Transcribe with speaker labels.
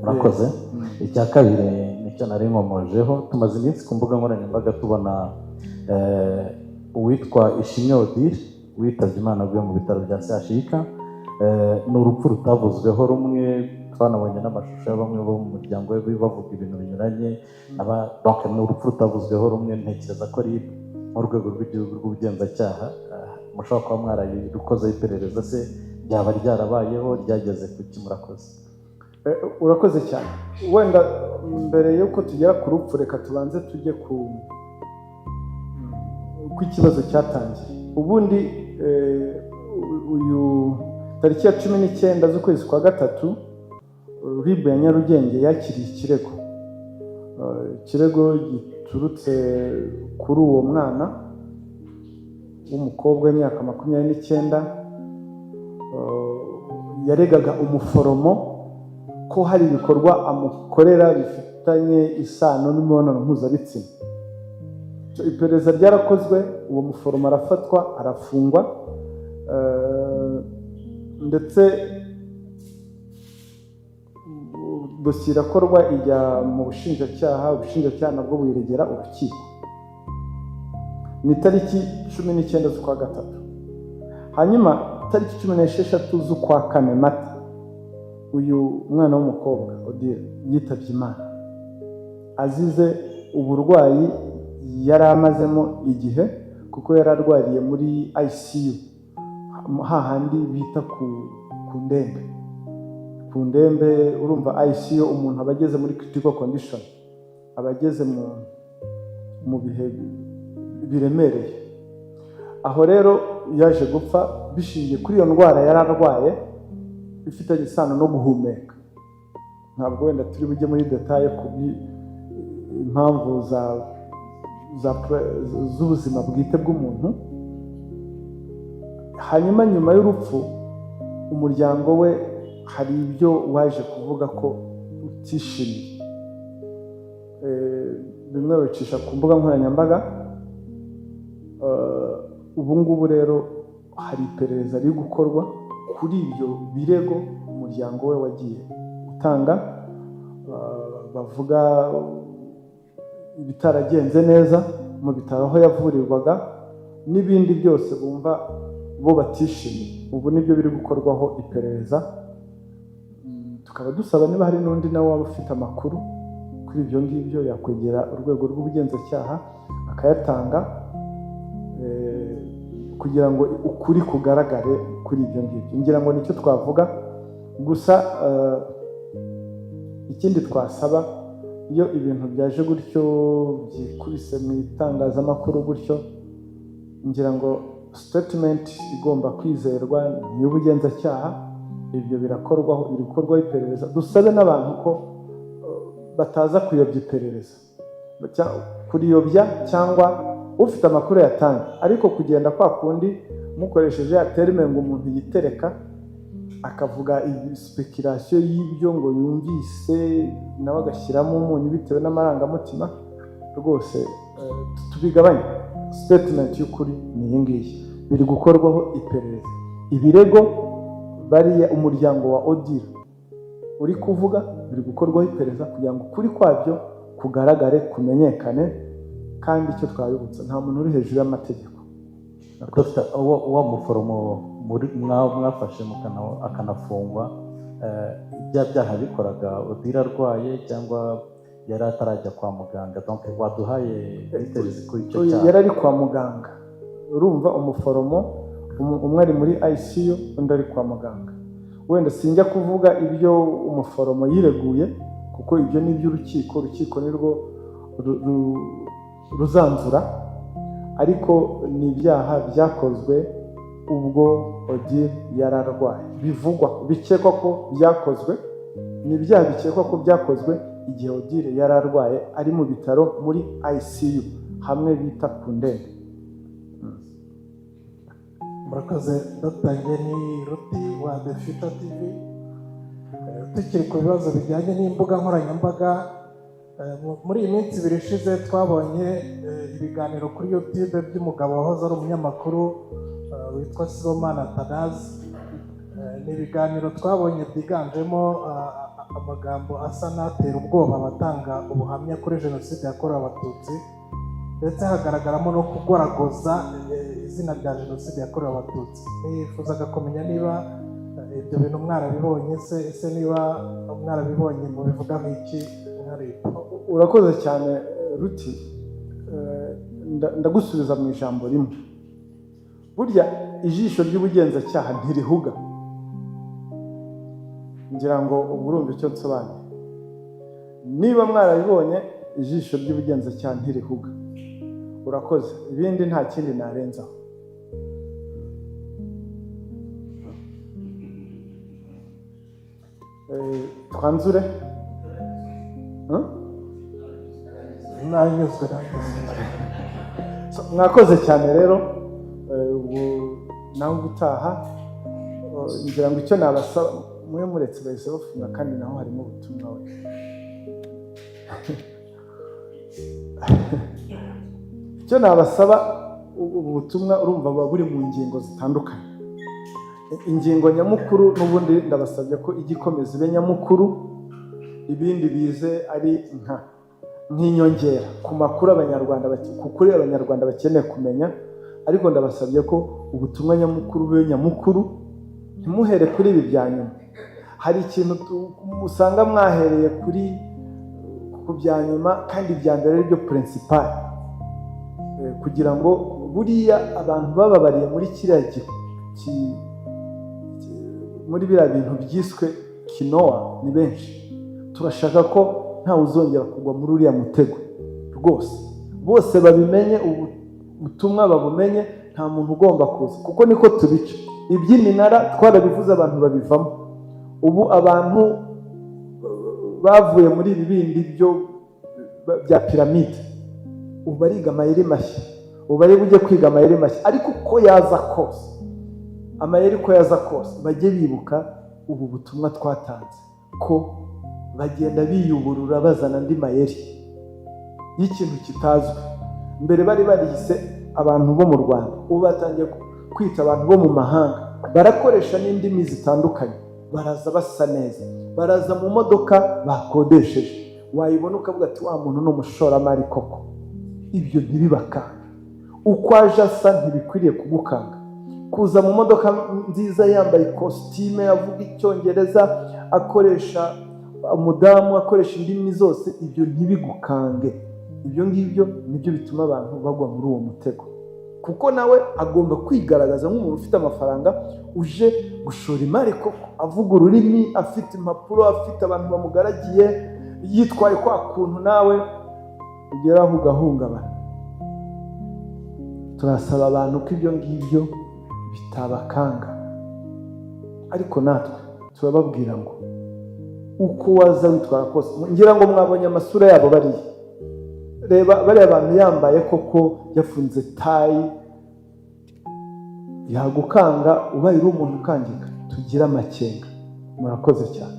Speaker 1: murakoze. Icya kabiri nicyo nari nkomojeho, tumaze iminsi ku mbuga nkoranyambaga tubona uwitwa Ishimwe Odile witabye Imana avuye mu bitaro bya CHUK. Ni urupfu rutavuzweho rumwe, twanabonye n'amashusho ya bamwe bo mu muryango we bavuga ibintu binyuranye. Donc ni urupfu rutavuzweho rumwe. Ntekereza ko ari mu rwego rw'igihugu rw'ubugenzacyaha mushobora kuba mwararukozeho iperereza, se ryaba ryarabayeho, ryageze ku ki? Murakoze.
Speaker 2: Urakoze cyane. Wenda mbere yuko tugera ku rupfu, reka tubanze tujye ku ikibazo cyatangiye. Ubundi uyu tariki ya 19 z'ukwezi kwa gatatu, RIB ya Nyarugenge yakiriye ikirego giturutse kuri uwo mwana w'umukobwa w'imyaka 29 yaregaga umuforomo ko hari ibikorwa amukorera bifitanye isano n'imibonano mpuzabitsina. Iperereza ryarakozwe, uwo muforomo arafatwa, arafungwa, ndetse dosiye irakorwa ijya mu ubushinjacyaha nabwo buyiregera urukiko. Ni tariki 19 z'ukwa gatatu. Hanyuma tariki 16 z'ukwa kane Mata, uyu mwana w'umukobwa Odile yitabye Imana azize uburwayi yari amazemo igihe, kuko yari arwariye muri ICU, hahandi bita ku ndembe. Urumva ICU umuntu aba ageze muri critical condition, aba ageze mu bihe biremereye. Aho rero yaje gupfa bishingiye kuri iyo ndwara yari arwaye ifitanye isano no guhumeka. Ntabwo wenda turi bujye muri detaye ku impamvu z'ubuzima bwite bw'umuntu. Hanyuma nyuma y'urupfu, umuryango we hari ibyo waje kuvuga ko utishimiye, bimwe bicisha ku mbuga nkoranyambaga. Ubu ngubu rero hari iperereza riri gukorwa kuri ibyo birego umuryango we wagiye utanga, bavuga ibitaragenze neza mu bitaro aho yavurirwaga, n'ibindi byose bumva bo batishimiye. Ubu nibyo biri gukorwaho iperereza. Tukaba dusaba niba hari n'undi nawe waba ufite amakuru kuri ibyo ngibyo, yakwegera urwego rw'ubugenzacyaha akayatanga, kugira ngo ukuri kugaragare kuri ibyo ngibyo. Ngira ngo nicyo twavuga. Gusa ikindi twasaba, iyo ibintu byaje gutyo byikubise mu itangazamakuru gutyo, ngira ngo statement igomba kwizerwa y'ubugenzacyaha. Ibyo birakorwaho iperereza. Dusabe n'abantu ko bataza kuyobya iperereza, kuriyobya, cyangwa ufite amakuru yatanga, ariko kugenda kwa kundi mukoresheje ya terme ngo umuntu yitereka akavuga speculation y'ibyo ngo yumvise nawe agashyiramo umunyu bitewe n'amarangamutima. Rwose tubigabanye. Statement y'ukuri ni iyi ngiyi, biri gukorwaho iperereza. Ibirego bariya umuryango wa Odile uri kuvuga biri gukorwaho iperereza kugira ngo ukuri kwabyo kugaragare, kumenyekane. Kandi icyo twabibutsa, nta muntu uri hejuru y'amategeko.
Speaker 1: Uwo muforomo mwafashe akanafungwa, ibya byaha bikoraga Odile arwaye cyangwa yari atarajya kwa muganga? Donc waduhaye details kuri icyo cyaha.
Speaker 2: Yari ari kwa muganga. Urumva umuforomo umwe ari muri ICU, undi ari kwa muganga. Wenda sinjya kuvuga ibyo umuforomo yireguye, kuko ibyo ni iby'urukiko. Urukiko nirwo ruzanzura, ariko ni ibyaha byakozwe ubwo Odile yari arwaye. Bikekwa ko byakozwe, ni ibyaha bikekwa ko byakozwe igihe Odile yari arwaye, ari mu bitaro muri ICU, hamwe bita ku ndembe.
Speaker 3: Murakoze Dr. Ngeni Ruti wa The Future TV. Tukiri ku bibazo bijyanye n'imbuga nkoranyambaga, muri iyi minsi ibiri ishize twabonye ibiganiro kuri YouTube by'umugabo wahoze ari umunyamakuru witwa Sibomana Athanase. Ni ibiganiro twabonye byiganjemo amagambo asa n'atera ubwoba abatanga ubuhamya kuri jenoside yakorewe abatutsi, ndetse hagaragaramo no kugoragoza izina rya jenoside yakorewe abatutsi. Nifuzaga kumenya niba ibyo bintu mwarabibonye, ese niba mwarabibonye mubivugaho iki?
Speaker 2: Urakoze cyane Ruti. Ndagusubiza mu ijambo rimwe. Burya ijisho ry'ubugenzacyaha ntirihuga. Ngira ngo ubu urumva icyo nsobanuye. Niba mwarabibonye, ijisho ry'ubugenzacyaha ntirihuga. Urakoze. Ibindi nta kindi narenzaho. Twanzure?
Speaker 3: Nanyuzwe.
Speaker 2: Mwakoze cyane rero. Nawe ubutaha ngira ngo icyo nabasaba mwe muretse bahise bafunga, kandi naho harimo ubutumwa we. Icyo nabasaba, ubu butumwa urumva buba buri mu ngingo zitandukanye. Ingingo nyamukuru n'ubundi ndabasabye ko igikomeza ibe nyamukuru, ibindi bize ari nk'inyongera ku makuru abanyarwanda bakeneye kumenya. Ariko ndabasabye ko ubutumwa nyamukuru bube nyamukuru, ntimuhere kuri ibi bya nyuma. Hari ikintu musanga mwahereye ku bya nyuma, kandi ibya mbere ari byo principal, kugira ngo buriya abantu bababariye muri kiriya muri biriya bintu byiswe kinoa ni benshi. Turashaka ko ntawe uzongera kugwa muri uriya mutego rwose. Bose babimenye, ubutumwa babumenye, nta muntu ugomba kuza, kuko niko tubica. Iby'iminara twarabivuze, abantu babivamo. Ubu abantu bavuye muri ibi bindi bya piramide, ubu bariga amayeri mashya, ubu bari bujye kwiga amayeri mashya. Ariko uko yaza kose, amayeri ko yaza kose, bajye bibuka ubu butumwa twatanze, ko bagenda biyuburura bazana andi mayeri y'ikintu kitazwi. Mbere bari barihise abantu bo mu Rwanda, ubu batangiye kwita abantu bo mu mahanga. Barakoresha n'indimi zitandukanye, baraza basa neza, baraza mu modoka bakodesheje, wayibona ukavuga ati wa muntu ni umushoramari koko. Ibyo ntibibakanga. Uko aje asa ntibikwiriye kugukanga. Kuza mu modoka nziza yambaye ikositime, avuga icyongereza, akoresha umudamu, akoresha indimi zose, ibyo ntibigukange. Ibyo ngibyo nibyo bituma abantu bagwa muri uwo mutego, kuko nawe agomba kwigaragaza nk'umuntu ufite amafaranga, uje gushora imari koko, avuga ururimi, afite impapuro, afite abantu bamugaragiye, yitwaye kwa kuntu nawe ugeraho ugahungabana. Turasaba abantu ko ibyo ngibyo bitabakanga. Ariko natwe turababwira ngo uko waza witwara kose, ngira ngo mwabonye amasura yabo bariya. Reba bariya abantu yambaye koko, yafunze tayi, yagukanga. Ubaye uri umuntu ukangika, tugira amakenga. Murakoze cyane.